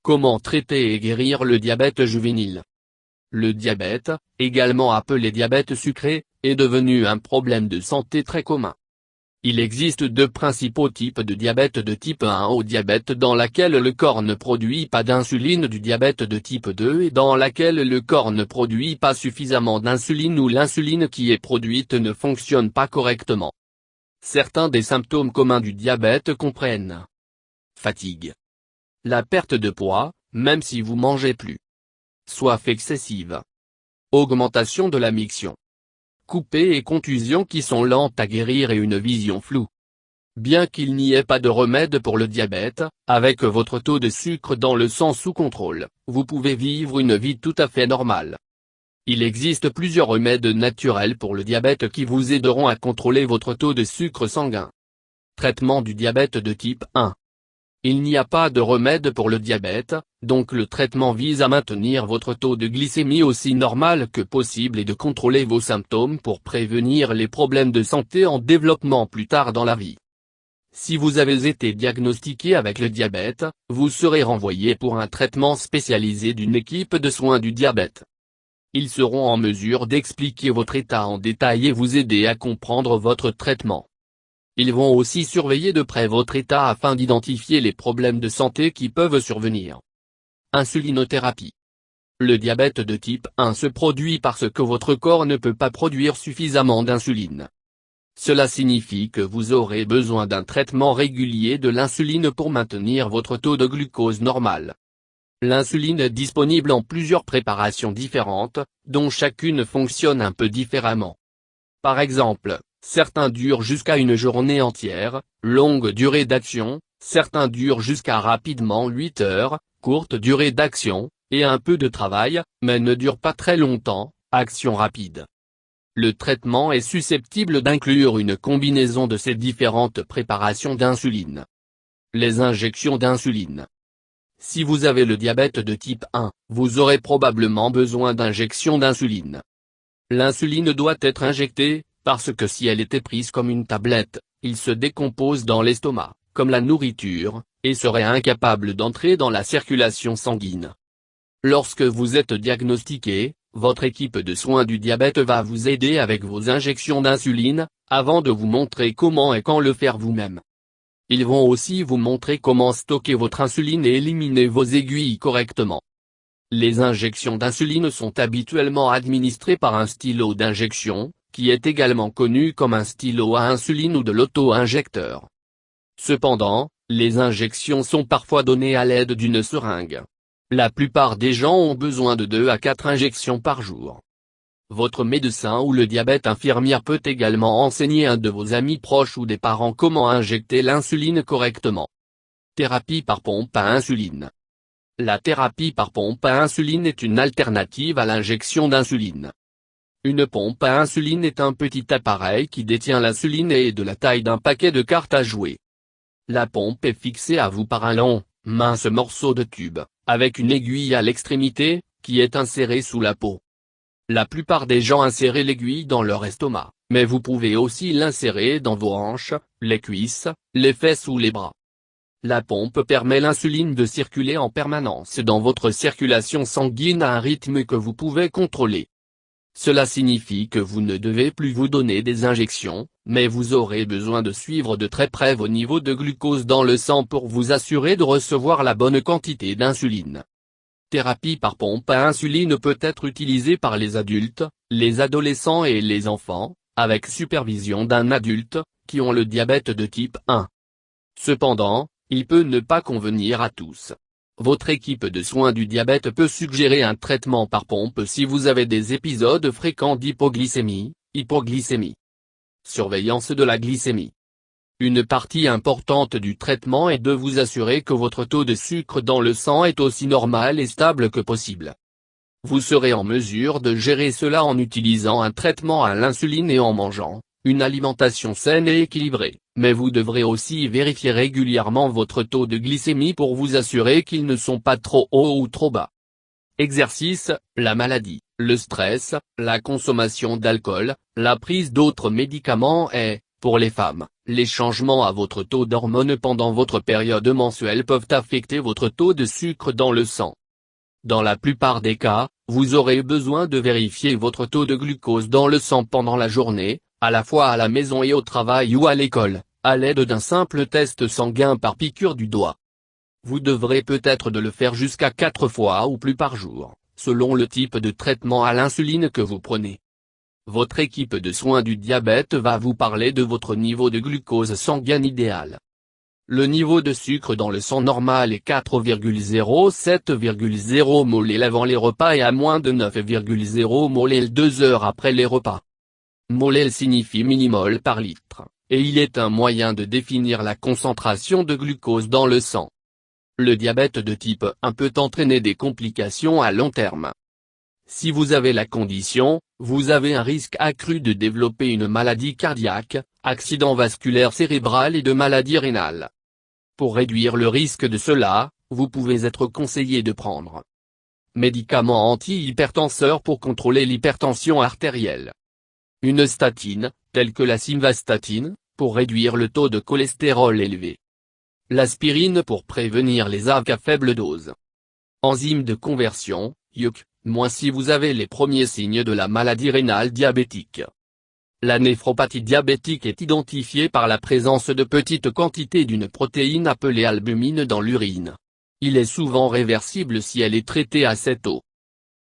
Comment traiter et guérir le diabète juvénile? Le diabète, également appelé diabète sucré, est devenu un problème de santé très commun. Il existe deux principaux types de diabète de type 1 au diabète dans laquelle le corps ne produit pas d'insuline, du diabète de type 2 et dans laquelle le corps ne produit pas suffisamment d'insuline ou l'insuline qui est produite ne fonctionne pas correctement. Certains des symptômes communs du diabète comprennent fatigue, la perte de poids, même si vous mangez plus, soif excessive, augmentation de la miction, coupées et contusions qui sont lentes à guérir et une vision floue. Bien qu'il n'y ait pas de remède pour le diabète, avec votre taux de sucre dans le sang sous contrôle, vous pouvez vivre une vie tout à fait normale. Il existe plusieurs remèdes naturels pour le diabète qui vous aideront à contrôler votre taux de sucre sanguin. Traitement du diabète de type 1. Il n'y a pas de remède pour le diabète, donc le traitement vise à maintenir votre taux de glycémie aussi normal que possible et de contrôler vos symptômes pour prévenir les problèmes de santé en développement plus tard dans la vie. Si vous avez été diagnostiqué avec le diabète, vous serez renvoyé pour un traitement spécialisé d'une équipe de soins du diabète. Ils seront en mesure d'expliquer votre état en détail et vous aider à comprendre votre traitement. Ils vont aussi surveiller de près votre état afin d'identifier les problèmes de santé qui peuvent survenir. Insulinothérapie. Le diabète de type 1 se produit parce que votre corps ne peut pas produire suffisamment d'insuline. Cela signifie que vous aurez besoin d'un traitement régulier de l'insuline pour maintenir votre taux de glucose normal. L'insuline est disponible en plusieurs préparations différentes, dont chacune fonctionne un peu différemment. Par exemple, certains durent jusqu'à une journée entière, longue durée d'action, certains durent jusqu'à rapidement 8 heures, courte durée d'action, et un peu de travail, mais ne durent pas très longtemps, action rapide. Le traitement est susceptible d'inclure une combinaison de ces différentes préparations d'insuline. Les injections d'insuline. Si vous avez le diabète de type 1, vous aurez probablement besoin d'injections d'insuline. L'insuline doit être injectée, parce que si elle était prise comme une tablette, il se décompose dans l'estomac, comme la nourriture, et serait incapable d'entrer dans la circulation sanguine. Lorsque vous êtes diagnostiqué, votre équipe de soins du diabète va vous aider avec vos injections d'insuline, avant de vous montrer comment et quand le faire vous-même. Ils vont aussi vous montrer comment stocker votre insuline et éliminer vos aiguilles correctement. Les injections d'insuline sont habituellement administrées par un stylo d'injection, qui est également connu comme un stylo à insuline ou de l'auto-injecteur. Cependant, les injections sont parfois données à l'aide d'une seringue. La plupart des gens ont besoin de 2 à 4 injections par jour. Votre médecin ou le diabète infirmière peut également enseigner à un de vos amis proches ou des parents comment injecter l'insuline correctement. Thérapie par pompe à insuline. La thérapie par pompe à insuline est une alternative à l'injection d'insuline. Une pompe à insuline est un petit appareil qui détient l'insuline et est de la taille d'un paquet de cartes à jouer. La pompe est fixée à vous par un long, mince morceau de tube, avec une aiguille à l'extrémité, qui est insérée sous la peau. La plupart des gens insèrent l'aiguille dans leur estomac, mais vous pouvez aussi l'insérer dans vos hanches, les cuisses, les fesses ou les bras. La pompe permet l'insuline de circuler en permanence dans votre circulation sanguine à un rythme que vous pouvez contrôler. Cela signifie que vous ne devez plus vous donner des injections, mais vous aurez besoin de suivre de très près vos niveaux de glucose dans le sang pour vous assurer de recevoir la bonne quantité d'insuline. Thérapie par pompe à insuline peut être utilisée par les adultes, les adolescents et les enfants, avec supervision d'un adulte, qui ont le diabète de type 1. Cependant, il peut ne pas convenir à tous. Votre équipe de soins du diabète peut suggérer un traitement par pompe si vous avez des épisodes fréquents d'hypoglycémie, Surveillance de la glycémie. Une partie importante du traitement est de vous assurer que votre taux de sucre dans le sang est aussi normal et stable que possible. Vous serez en mesure de gérer cela en utilisant un traitement à l'insuline et en mangeant une alimentation saine et équilibrée, mais vous devrez aussi vérifier régulièrement votre taux de glycémie pour vous assurer qu'ils ne sont pas trop hauts ou trop bas. Exercice, la maladie, le stress, la consommation d'alcool, la prise d'autres médicaments et Pour les femmes, les changements à votre taux d'hormones pendant votre période menstruelle peuvent affecter votre taux de sucre dans le sang. Dans la plupart des cas, vous aurez besoin de vérifier votre taux de glucose dans le sang pendant la journée, à la fois à la maison et au travail ou à l'école, à l'aide d'un simple test sanguin par piqûre du doigt. Vous devrez peut-être de le faire jusqu'à 4 fois ou plus par jour, selon le type de traitement à l'insuline que vous prenez. Votre équipe de soins du diabète va vous parler de votre niveau de glucose sanguin idéal. Le niveau de sucre dans le sang normal est 4,0–7,0 mol avant les repas et à moins de 9,0 mol 2 heures après les repas. Mol signifie millimol par litre, et il est un moyen de définir la concentration de glucose dans le sang. Le diabète de type 1 peut entraîner des complications à long terme. Si vous avez la condition, vous avez un risque accru de développer une maladie cardiaque, accident vasculaire cérébral et de maladie rénale. Pour réduire le risque de cela, vous pouvez être conseillé de prendre médicaments antihypertenseurs pour contrôler l'hypertension artérielle. Une statine, telle que la simvastatine, pour réduire le taux de cholestérol élevé. L'aspirine pour prévenir les AVC à faible dose. Enzyme de conversion, IUC, moins si vous avez les premiers signes de la maladie rénale diabétique. La néphropathie diabétique est identifiée par la présence de petites quantités d'une protéine appelée albumine dans l'urine. Il est souvent réversible si elle est traitée à cette eau.